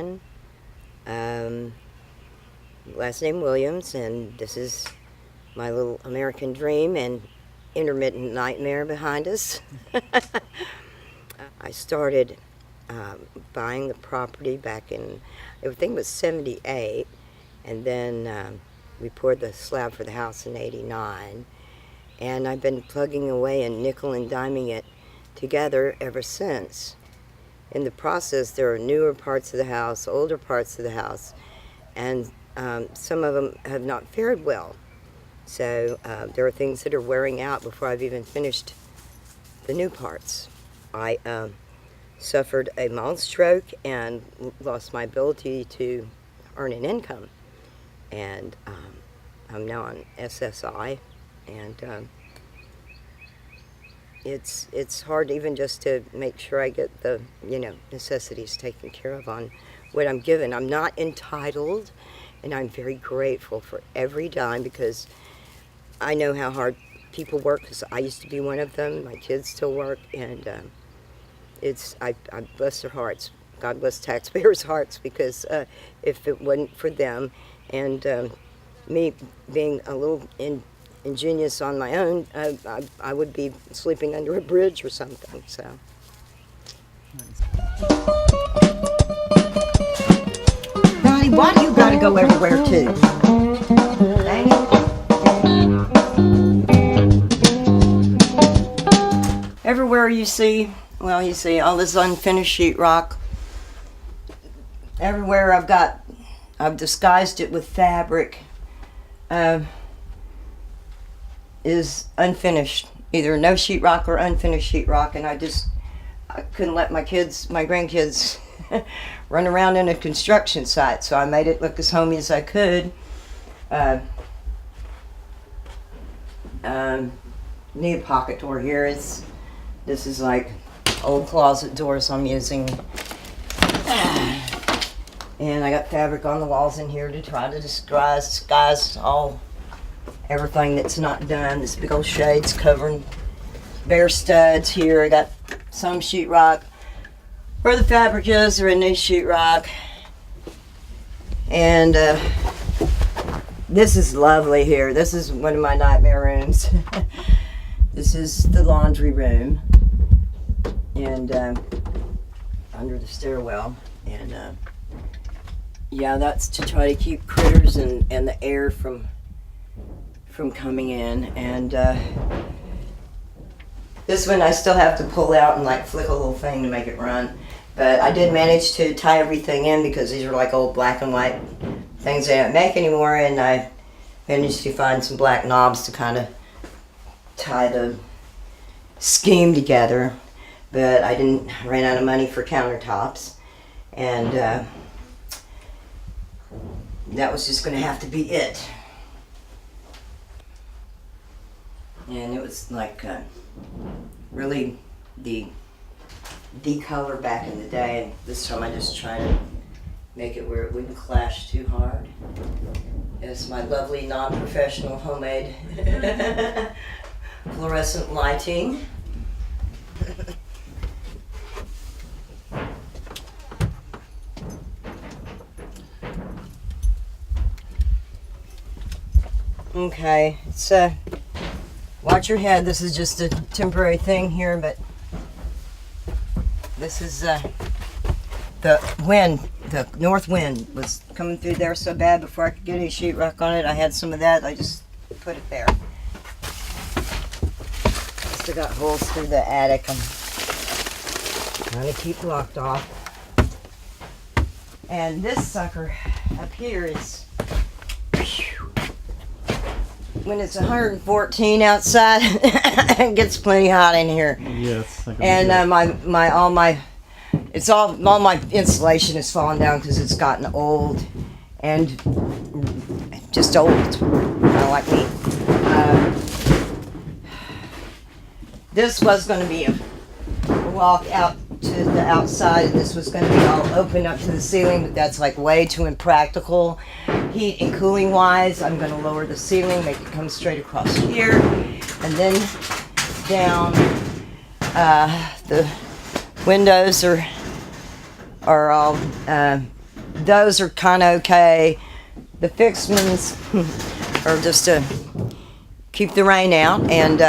Karen, last name Williams, and this is my little American dream and intermittent nightmare behind us. I started buying the property back in, I think it was 78, and then we poured the slab for the house in 89, and I've been plugging away and nickel and diming it together ever since. In the process, there are newer parts of the house, older parts of the house, and some of them have not fared well. So there are things that are wearing out before I've even finished the new parts. I suffered a mild stroke and lost my ability to earn an income. And I'm now on SSI, and it's hard even just to make sure I get the necessities taken care of on what I'm given. I'm not entitled, and I'm very grateful for every dime, because I know how hard people work, because I used to be one of them. My kids still work, and I bless their hearts. God bless taxpayers' hearts, because if it wasn't for them and me being a little ingenious on my own, I would be sleeping under a bridge or something. So. Donnie, why do you gotta go everywhere too? Dang it. Everywhere you see all this unfinished sheetrock. Everywhere I've disguised it with fabric, is unfinished, either no sheetrock or unfinished sheetrock, and I couldn't let my grandkids run around in a construction site, so I made it look as homey as I could. Need a pocket door here. This is like old closet doors I'm using. And I got fabric on the walls in here to try to disguise everything that's not done. This big old shades covering bare studs here. I got some sheetrock where the fabric is, or a new sheetrock. And this is lovely here. This is one of my nightmare rooms. This is the laundry room, and under the stairwell. And yeah, that's to try to keep critters and the air from coming in. And this one I still have to pull out and like flick a little thing to make it run. But I did manage to tie everything in, because these are like old black and white things they don't make anymore, and I managed to find some black knobs to kind of tie the scheme together. But I ran out of money for countertops, and that was just going to have to be it. And it was like really the color back in the day, and this time I just try to make it where it wouldn't clash too hard. It's my lovely non-professional homemade fluorescent lighting. Okay, it's watch your head. This is just a temporary thing here, but this is the wind. The north wind was coming through there so bad before I could get any sheetrock on it. I had some of that. I just put it there. Still got holes through the attic. I'm trying to keep locked off. And this sucker up here is, when it's 114 outside, it gets plenty hot in here. Yes. And all my insulation is falling down because it's gotten old and just old, kind of like me. This was going to be a walk out to the outside, and this was going to be all open up to the ceiling, but that's like way too impractical. Heat and cooling wise, I'm going to lower the ceiling, make it come straight across here, and then down. The windows are all those are kind of okay. The fixed ones are just to keep the rain out, and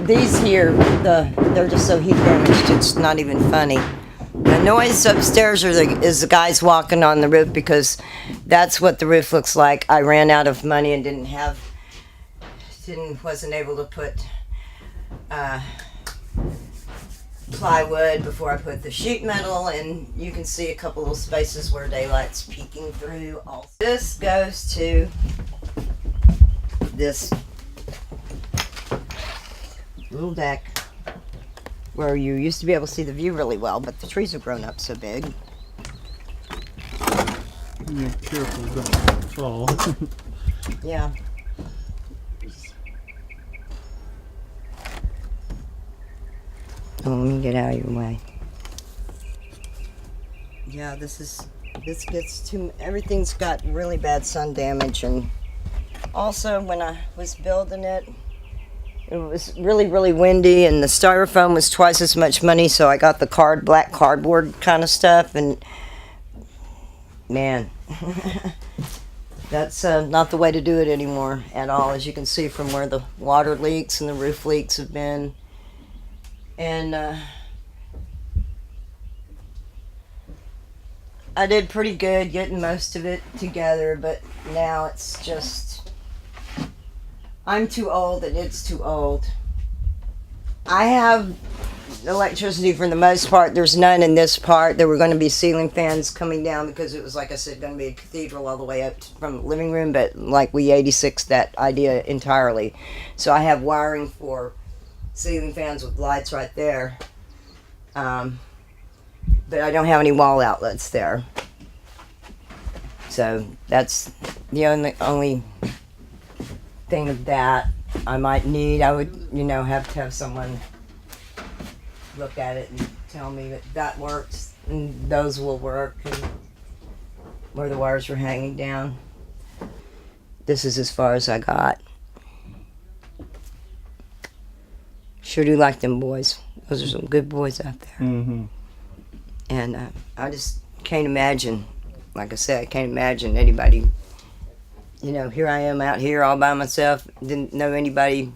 these here, they're just so heat damaged, it's not even funny. The noise upstairs is the guys walking on the roof, because that's what the roof looks like. I ran out of money and wasn't able to put plywood before I put the sheet metal, and you can see a couple little spaces where daylight's peeking through. Also, this goes to this little deck where you used to be able to see the view really well, but the trees have grown up so big. Yeah, careful, don't fall. Yeah. Oh, let me get out of your way. Yeah, this gets too, everything's got really bad sun damage, and also when I was building it, it was really, really windy, and the styrofoam was twice as much money, so I got the black cardboard kind of stuff, and man, that's not the way to do it anymore at all, as you can see from where the water leaks and the roof leaks have been. And I did pretty good getting most of it together, but now it's just, I'm too old and it's too old. I have electricity for the most part. There's none in this part. There were going to be ceiling fans coming down because it was, like I said, going to be a cathedral all the way up from the living room, but like we 86'd that idea entirely. So I have wiring for ceiling fans with lights right there, but I don't have any wall outlets there, so that's the only thing of that I might need. I would, have to have someone look at it and tell me that works and those will work, and where the wires were hanging down. This is as far as I got. Sure do like them boys. Those are some good boys out there. Mm-hmm. And I just can't imagine, like I said, I can't imagine anybody, here I am out here all by myself, didn't know anybody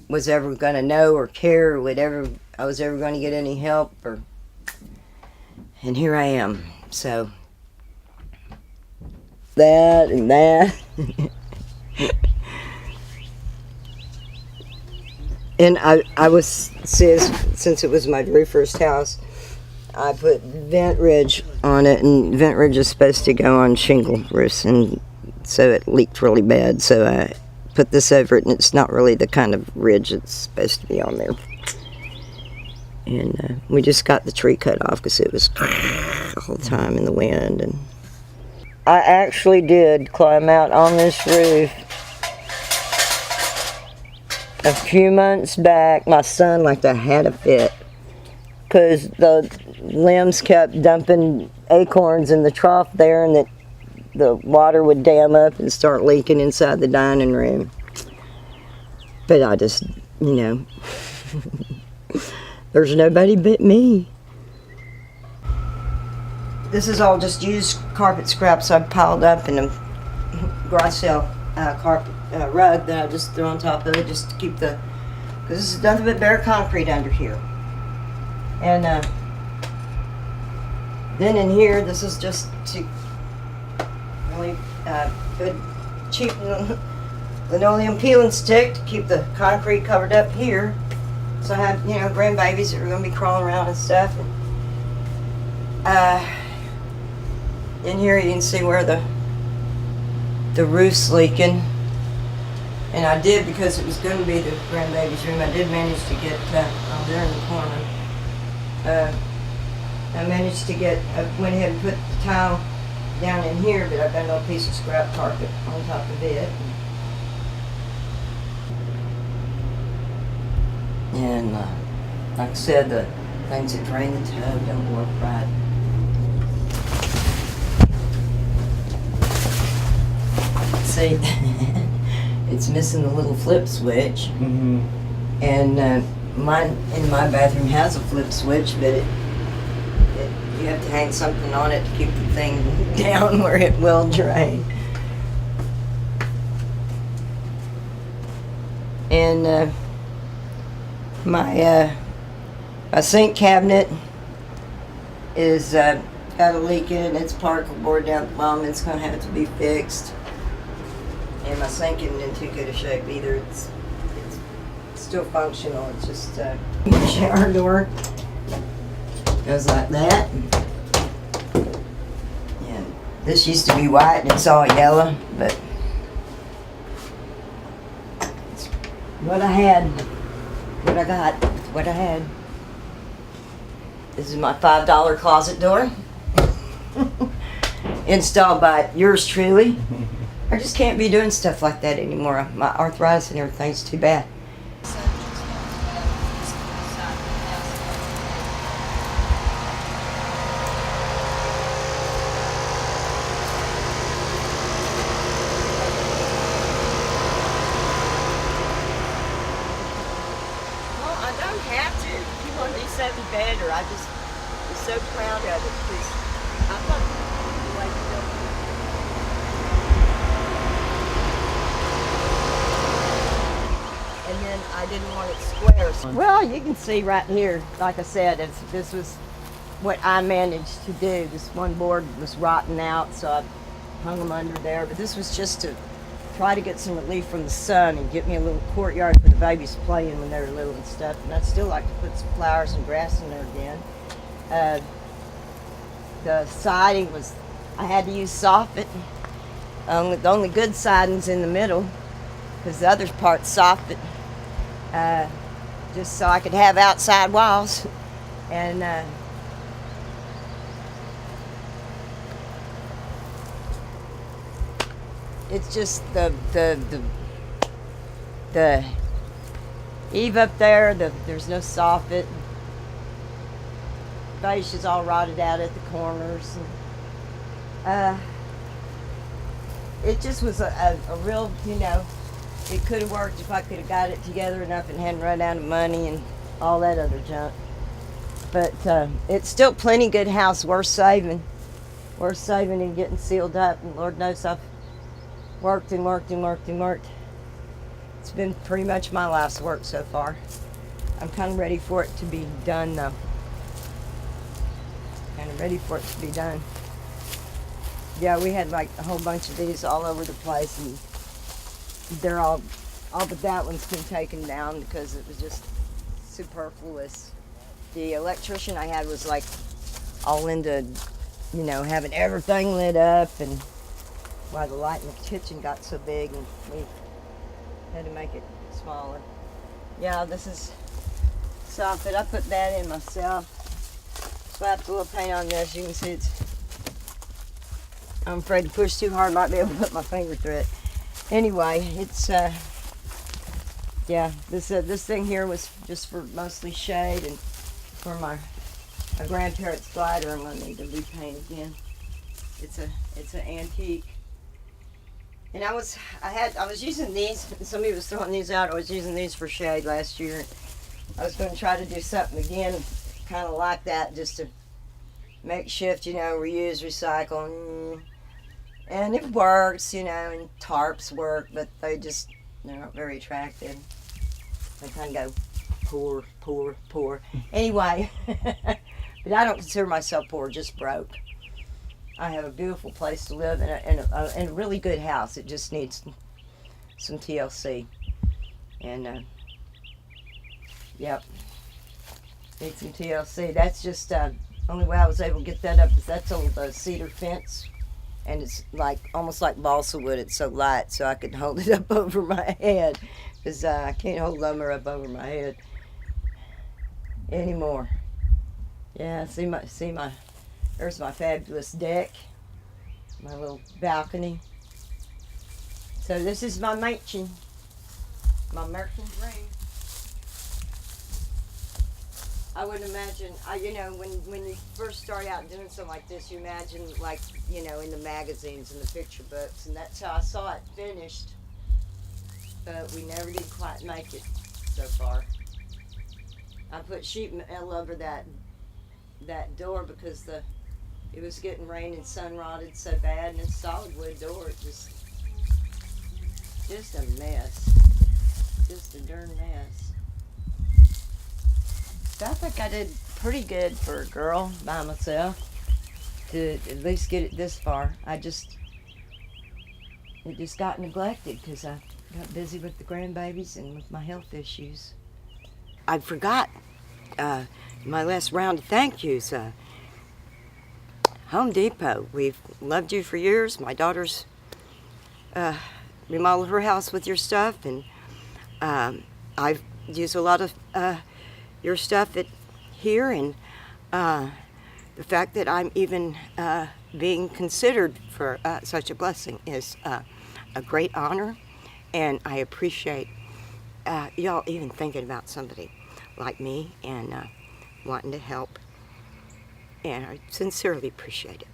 was ever going to know or care, or I was ever going to get any help, and here I am. So, that and that. And I was, since it was my very first house, I put vent ridge on it, and vent ridge is supposed to go on shingle roofs, and so it leaked really bad. So I put this over it, and it's not really the kind of ridge it's supposed to be on there. And we just got the tree cut off because it was all the time in the wind. And I actually did climb out on this roof a few months back. My son like to had a fit because the limbs kept dumping acorns in the trough there, and that the water would dam up and start leaking inside the dining room. But I just, there's nobody but me. This is all just used carpet scraps I've piled up in a garage sale carpet rug that I just threw on top of it just to keep because this is nothing but bare concrete under here. And then in here, this is just to really good cheap linoleum peel and stick to keep the concrete covered up here. So I have, grandbabies that are going to be crawling around and stuff. And, in here you can see where the roof's leaking. And I did, because it was going to be the grandbaby's room, I did manage to get, there in the corner, I went ahead and put the tile down in here, but I've got a little piece of scrap carpet on top of it. And like I said, the things that drain the tub don't work right. See, it's missing the little flip switch. Mm-hmm. And mine in my bathroom has a flip switch, but you have to hang something on it to keep the thing down where it will drain. And my sink cabinet is got a leak in it. It's particle board down at the bottom. It's going to have to be fixed. And my sink isn't in too good a shape either. It's still functional. It's just my shower door goes like that. And this used to be white and it's all yellow, but it's what I had, what I got, what I had. This is my $5 closet door. Installed by yours truly. I just can't be doing stuff like that anymore. My arthritis and everything's too bad. Well, I don't have to. If you want to do something better, I just was so proud of it because I thought the way you built it. And then I didn't want it square. Well, you can see right here, like I said, this was what I managed to do. This one board was rotting out, so I hung them under there. But this was just to try to get some relief from the sun and get me a little courtyard for the babies to play in when they were little and stuff. And I'd still like to put some flowers and grass in there again. The siding was, I had to use soffit. The only good siding's in the middle, because the other part's soffit. Just so I could have outside walls. And it's just the eave up there, there's no soffit. Beige is all rotted out at the corners. It just was a real, it could have worked if I could have got it together enough and hadn't run out of money and all that other junk. But it's still plenty good house, worth saving. Worth saving and getting sealed up. And Lord knows I've worked and worked and worked and worked. It's been pretty much my life's work so far. I'm kind of ready for it to be done though. Kind of ready for it to be done. Yeah, we had like a whole bunch of these all over the place, and they're all but that one's been taken down because it was just superfluous. The electrician I had was like all into, having everything lit up, and why the light in the kitchen got so big, and we had to make it smaller. Yeah, this is soffit. I put that in myself. Slapped a little paint on this. You can see I'm afraid to push too hard. Might be able to put my finger through it. Anyway, it's yeah. This thing here was just for mostly shade and for my grandparents' glider. I'm gonna need to repaint again. It's an antique. And I was using these. Somebody was throwing these out. I was using these for shade last year. I was going to try to do something again, kind of like that, just to makeshift, reuse, recycle, and it works, and tarps work, but they're not very attractive. They kind of go poor. Anyway, but I don't consider myself poor, just broke. I have a beautiful place to live in a really good house. It just needs some TLC. And, yep, need some TLC. That's just only way I was able to get that up is that's old cedar fence. And it's almost like balsa wood. It's so light, so I could hold it up over my head. Because I can't hold lumber up over my head anymore. Yeah, see my there's my fabulous deck, my little balcony. So this is my mansion, my American dream. I would imagine, when you first start out doing something like this, you imagine in the magazines and the picture books, and that's how I saw it finished. But we never did quite make it so far. I put sheet metal over that door because the It was getting rain and sun rotted so bad, and it's solid wood door. It just a mess. Just a darn mess. So I think I did pretty good for a girl by myself to at least get it this far. It just got neglected because I got busy with the grandbabies and with my health issues. I forgot my last round of thank yous. Home Depot. We've loved you for years. My daughter's remodeled her house with your stuff, and I've used a lot of your stuff here, and the fact that I'm even being considered for such a blessing is a great honor, and I appreciate y'all even thinking about somebody like me and wanting to help, and I sincerely appreciate it.